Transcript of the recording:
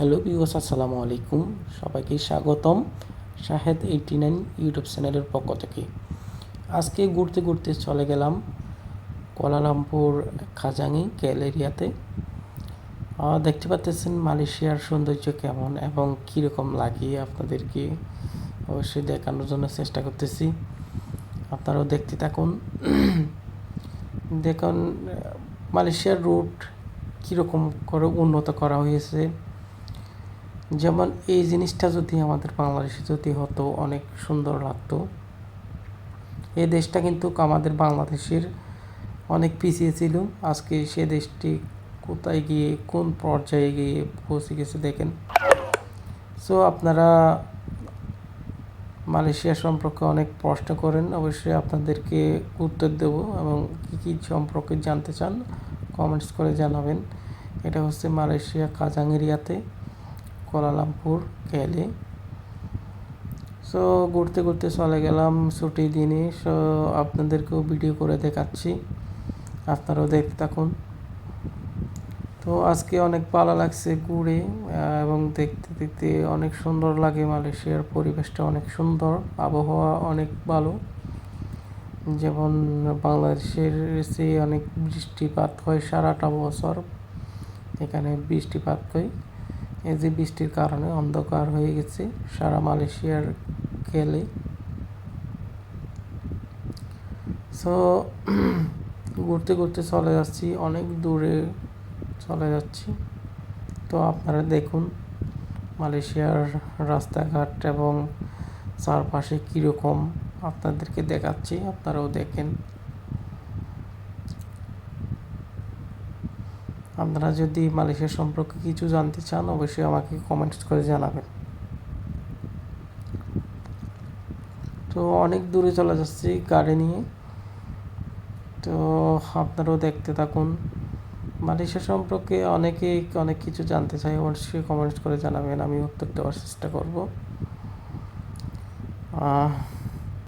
Hello viewers, আসসালামু আলাইকুম। সবাইকে স্বাগতম শাহেদ 89 ইউটিউব চ্যানেলের পক্ষ থেকে। আজকে ঘুরতে ঘুরতে চলে গেলাম কুয়ালালামপুর খাজাঙি কেএল এরিয়াতে। দেখতে পাচ্ছেন মালয়েশিয়ার সৌন্দর্য কেমন এবং কীরকম লাগে আপনাদেরকে অবশ্যই দেখানোর জন্য চেষ্টা করতেছি। আপনারাও দেখতে থাকুন। দেখুন মালয়েশিয়ার রুট কীরকম করে উন্নত করা হয়েছে। যেমন এই জিনিসটা যদি আমাদের বাংলাদেশে যদি হতো অনেক সুন্দর লাগতো। এই দেশটা কিন্তু আমাদের বাংলাদেশের অনেক পিছিয়ে ছিল। আজকে সে দেশটি কোথায় গিয়ে কোন পর্যায়ে গিয়ে পৌঁছে গেছে দেখেন। সো আপনারা মালয়েশিয়া সম্পর্কে অনেক প্রশ্ন করেন, অবশ্যই আপনাদেরকে উত্তর দেব এবং কী কী সম্পর্কে জানতে চান কমেন্টস করে জানাবেন। এটা হচ্ছে মালয়েশিয়া কাজাং এরিয়াতে কুয়ালালামপুর কেএলে। সো ঘুরতে ঘুরতে চলে গেলাম ছুটির দিনে। সো আপনাদেরকেও ভিডিও করে দেখাচ্ছি, আপনারাও দেখতে থাকুন। তো আজকে অনেক ভালো লাগছে ঘুরে এবং দেখতে দেখতে অনেক সুন্দর লাগে। মালয়েশিয়ার পরিবেশটা অনেক সুন্দর, আবহাওয়া অনেক ভালো। যেমন বাংলাদেশের চেয়ে অনেক বৃষ্টিপাত হয় সারাটা বছর, এখানে বৃষ্টিপাত হয়। এই যে বৃষ্টির কারণে অন্ধকার হয়ে গেছে সারা মালয়েশিয়ার কেএলে। সো ঘুরতে ঘুরতে চলে যাচ্ছি, অনেক দূরে চলে যাচ্ছি। তো আপনারা দেখুন মালয়েশিয়ার রাস্তাঘাট এবং চারপাশে কীরকম আপনাদেরকে দেখাচ্ছি, আপনারাও দেখেন। আপনারা যদি মালয়েশিয়া সম্পর্কে কিছু জানতে চান অবশ্যই আমাকে কমেন্টস করে জানাবেন। তো অনেক দূরে চলে যাচ্ছি গাড়ি নিয়ে, তো আপনারাও দেখতে থাকুন। মালয়েশিয়া সম্পর্কে অনেকেই অনেক কিছু জানতে চাই, অবশ্যই কমেন্টস করে জানাবেন, আমি উত্তর দেওয়ার চেষ্টা করব।